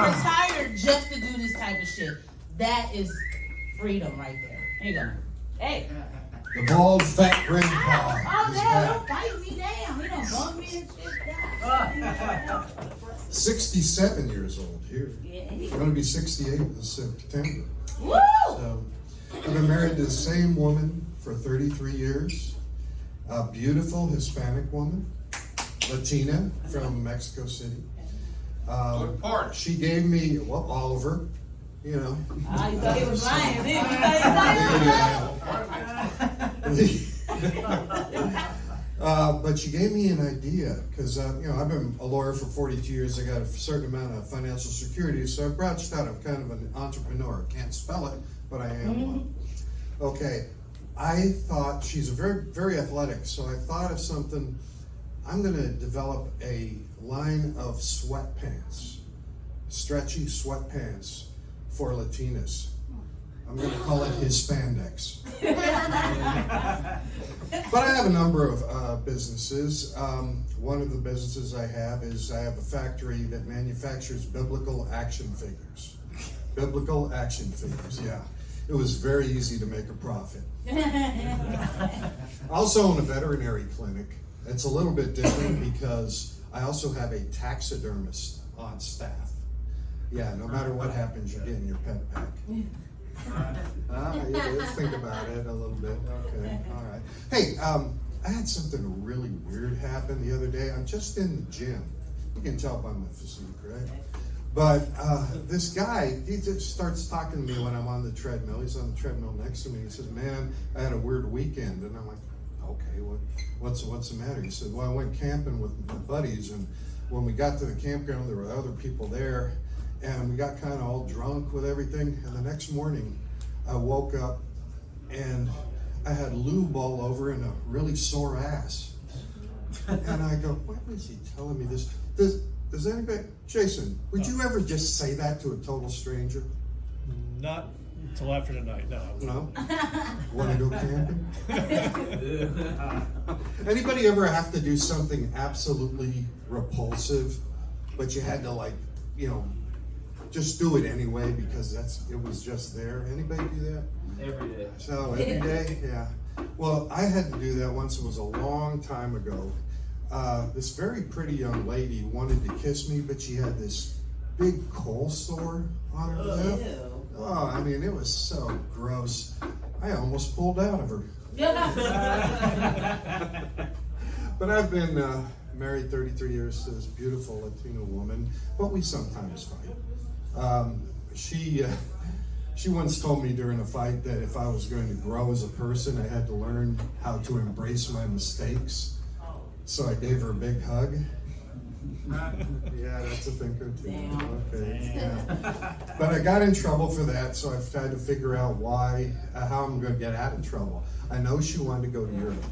retired just to do this type of shit. That is freedom right there. Here you go. Hey. The bald, fat grandpa Oh, is man, back. don't bite me down. He don't bump me and shit. 67 years old here. Yeah. I'm going to be 68 in September. Woo! So, I've been married to the same woman for 33 years. A beautiful Hispanic woman, Latina from Mexico City. What part? She gave me, well, Oliver, you know. Oh, you thought he was lying, didn't you? But she gave me an idea because I've been a lawyer for 42 years. I got a certain amount of financial security, so I branched out. I'm kind of an entrepreneur. Can't spell it, but I am one. Okay, I thought she's very, very athletic, so I thought of something. I'm going to develop a line of sweatpants, stretchy sweatpants for Latinas. I'm going to call it Hispandex. But I have a number of businesses. One of the businesses I have is I have a factory that manufactures biblical action figures. Biblical action figures, yeah. It was very easy to make a profit. I also own a veterinary clinic. It's a little bit different because I also have a taxidermist on staff. Yeah, no matter what happens, you're getting your pet back. Let's think about it a little bit. Okay, all right. Hey, I had something really weird happen the other day. I'm just in the gym. You can tell by my physique, right? But this guy, he just starts talking to me when I'm on the treadmill. He's on the treadmill next to me. He says, "Man, I had a weird weekend." And I'm like, "Okay, what's the matter?" He said, "Well, I went camping with my buddies, and when we got to the campground, there were other people there, and we got kind of all drunk with everything. And the next morning, I woke up, and I had lube all over and a really sore ass." And I go, "Why was he telling me this? Does anybody, Jason, would you ever just say that to a total stranger?" Not until after tonight, no. No? Want to go camping? Anybody ever have to do something absolutely repulsive, but you had to just do it anyway because it was just there? Anybody do that? Every day. So every day, yeah. Well, I had to do that once. It was a long time ago. This very pretty young lady wanted to kiss me, but she had this big coal sore on her lip. Oh, I mean, it was so gross. I almost pulled out of her. But I've been married 33 years to this beautiful Latino woman, but we sometimes fight. She once told me during a fight that if I was going to grow as a person, I had to learn how to embrace my mistakes. So I gave her a big hug. Yeah, that's a thinker too. Damn. Okay. Yeah. But I got in trouble for that, so I've tried to figure out how I'm going to get out of trouble. I know she wanted to go to Europe.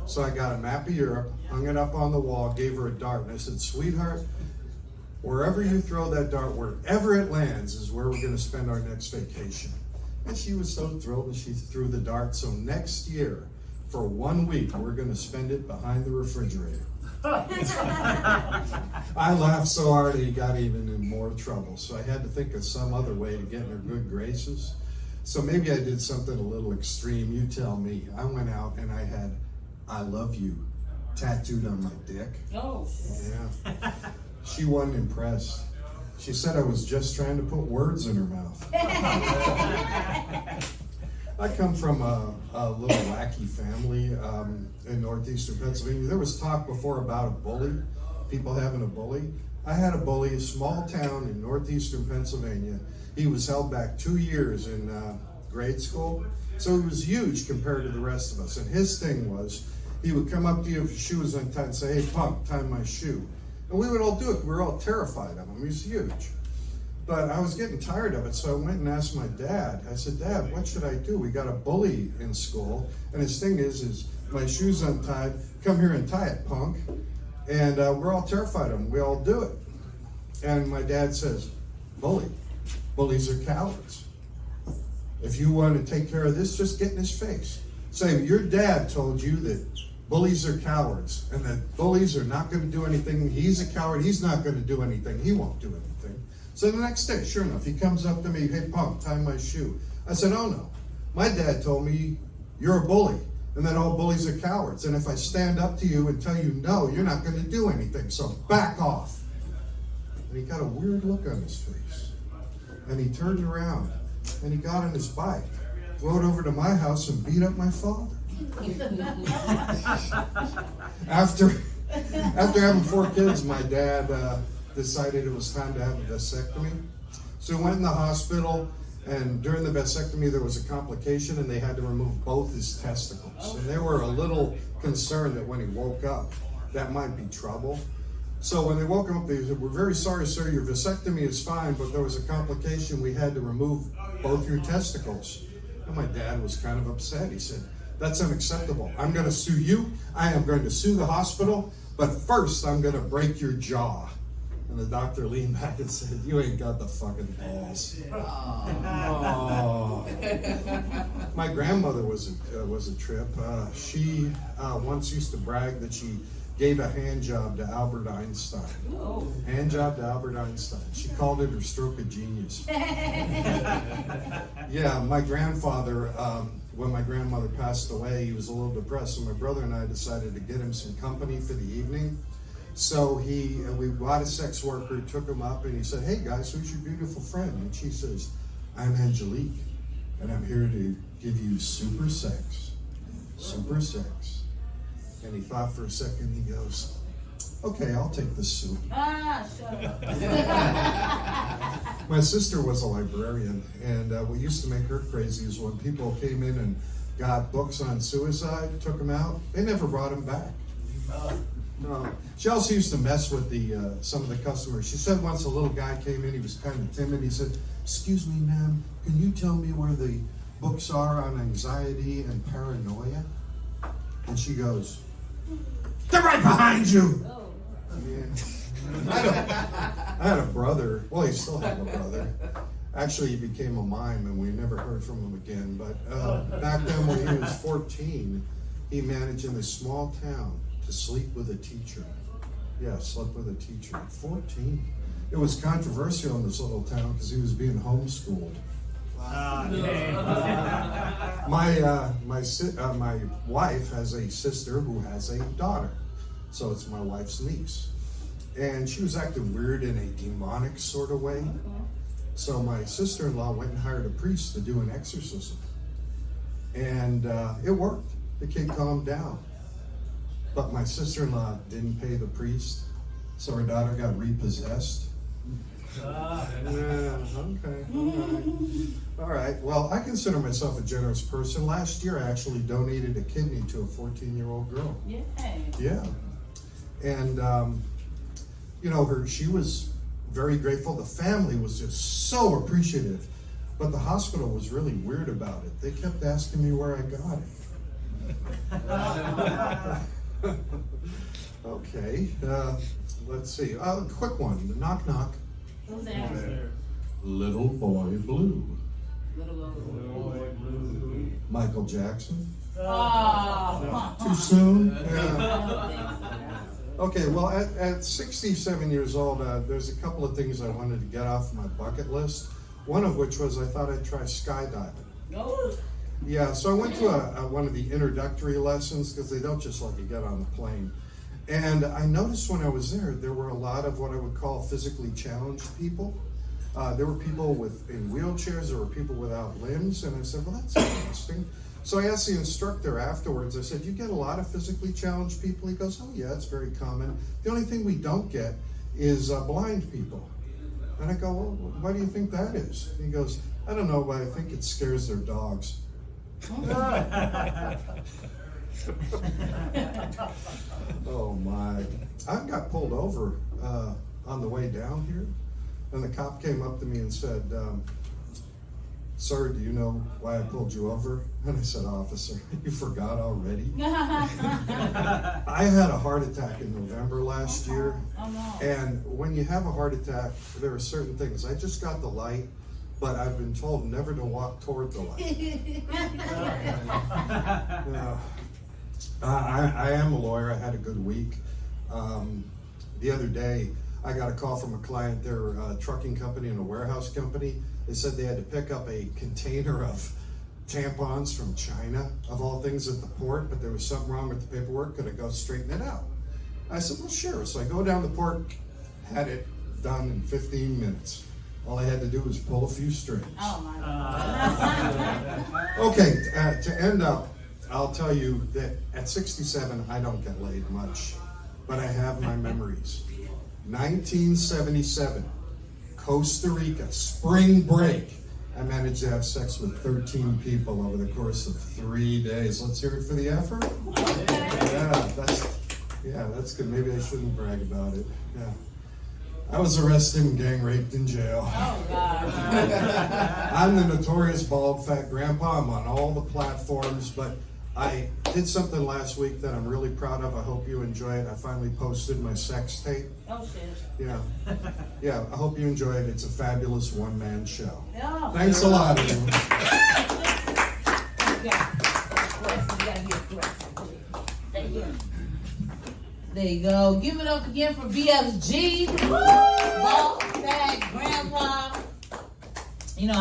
So I got a map of Europe, hung it up on the wall, gave her a dart, and I said, "Sweetheart, wherever you throw that dart, wherever it lands is where we're going to spend our next vacation." And she was so thrilled, and she threw the dart. So next year, for 1 week, we're going to spend it behind the refrigerator. I laughed so hard he got even in more trouble. So I had to think of some other way to get in her good graces. So maybe I did something a little extreme. You tell me. I went out and I had "I love you" tattooed on my dick. Oh. Yeah. She wasn't impressed. She said I was just trying to put words in her mouth. I come from a little wacky family in northeastern Pennsylvania. There was talk before about a bully, people having a bully. I had a bully, a small town in northeastern Pennsylvania. He was held back 2 years in grade school, so he was huge compared to the rest of us. And his thing was, he would come up to you if your shoe was untied and say, "Hey, punk, tie my shoe." And we would all do it. We were all terrified of him. He was huge. But I was getting tired of it, so I went and asked my dad. I said, "Dad, what should I do? We got a bully in school, and his thing is my shoe's untied. Come here and tie it, punk." And we're all terrified of him. We all do it. And my dad says, bullies are cowards. If you want to take care of this, just get in his face. Say, your dad told you that bullies are cowards, and that bullies are not going to do anything. He's a coward. He's not going to do anything. He won't do anything. So the next day, sure enough, he comes up to me, hey punk, tie my shoe. I said, oh no, my dad told me you're a bully and that all bullies are cowards. And if I stand up to you and tell you no, you're not gonna do anything, so back off. And he got a weird look on his face. And he turned around and he got on his bike, rode over to my house and beat up my father. After having 4 kids, my dad decided it was time to have a vasectomy. So he went in the hospital, and during the vasectomy there was a complication and they had to remove both his testicles. And they were a little concerned that when he woke up, that might be trouble. So when they woke him up, they said, we're very sorry, sir, your vasectomy is fine, but there was a complication. We had to remove both your testicles. And my dad was kind of upset. He said, that's unacceptable. I'm going to sue you. I am going to sue the hospital. But first, I'm going to break your jaw. And the doctor leaned back and said, you ain't got the fucking balls. Oh. My grandmother was a trip. She once used to brag that she gave a hand job to Albert Einstein. Hand job to Albert Einstein. She called it her stroke of genius. Yeah, my grandfather, when my grandmother passed away, he was a little depressed, so my brother and I decided to get him some company for the evening. So we bought a sex worker, took him up, and he said, hey guys, who's your beautiful friend? And she says, I'm Angelique, and I'm here to give you super sex. Super sex. And he thought for a second, he goes, okay, I'll take the soup. Shut up. My sister was a librarian, and what used to make her crazy is when people came in and got books on suicide, took them out, they never brought them back. No. She also used to mess with some of the customers. She said once a little guy came in, he was kind of timid. He said, excuse me, ma'am, can you tell me where the books are on anxiety and paranoia? And she goes, they're right behind you. Yeah. I had a brother, well, he still had a brother. Actually, he became a mime and we never heard from him again. But back then when he was 14, he managed in this small town to sleep with a teacher. Yeah, slept with a teacher at 14. It was controversial in this little town because he was being homeschooled. My wife has a sister who has a daughter, so it's my wife's niece, and she was acting weird in a demonic sort of way. So my sister-in-law went and hired a priest to do an exorcism, and it worked. The kid calmed down, but my sister-in-law didn't pay the priest, so her daughter got repossessed. Yeah, okay, all right. Well, I consider myself a generous person. Last year, I actually donated a kidney to a 14-year-old girl. Yay. Yeah, and she was very grateful. The family was just so appreciative, but the hospital was really weird about it. They kept asking me where I got it. Okay, let's see. Quick one. Knock knock. Who's there? Little Boy Blue. Little boy. Michael Jackson. Oh. Too soon? Yeah. I don't think so. Okay, well, at 67 years old, there's a couple of things I wanted to get off my bucket list. One of which was I thought I'd try skydiving. No. Yeah, so I went to one of the introductory lessons because they don't just let you get on the plane. And I noticed when I was there were a lot of what I would call physically challenged people. There were people in wheelchairs, there were people without limbs, and I said, well, that's interesting. So I asked the instructor afterwards, I said, you get a lot of physically challenged people? He goes, oh yeah, it's very common. The only thing we don't get is blind people. And I go, well, why do you think that is? And he goes, I don't know, but I think it scares their dogs. Oh my. I got pulled over on the way down here, and the cop came up to me and said, sir, do you know why I pulled you over? And I said, officer, you forgot already? I had a heart attack in November last year, and when you have a heart attack, there are certain things. I just got the light, but I've been told never to walk toward the light. I am a lawyer. I had a good week. The other day, I got a call from a client, they're a trucking company and a warehouse company. They said they had to pick up a container of tampons from China, of all things, at the port, but there was something wrong with the paperwork. Could I go straighten it out? I said, well, sure. So I go down the port, had it done in 15 minutes. All I had to do was pull a few strings. Oh my God. Okay, to end up, I'll tell you that at 67, I don't get laid much, but I have my memories. 1977, Costa Rica, spring break. I managed to have sex with 13 people over the course of 3 days. Let's hear it for the effort. Yeah, that's good. Maybe I shouldn't brag about it. Yeah. I was arrested and gang raped in jail. Oh God. I'm the notorious bald fat grandpa. I'm on all the platforms, but I did something last week that I'm really proud of. I hope you enjoy it. I finally posted my sex tape. Oh shit. Yeah. Yeah, I hope you enjoy it. It's a fabulous one-man show. Oh. Thanks a lot, everyone. There you go. Give it up again for BFG. Ball, fat, grandpa.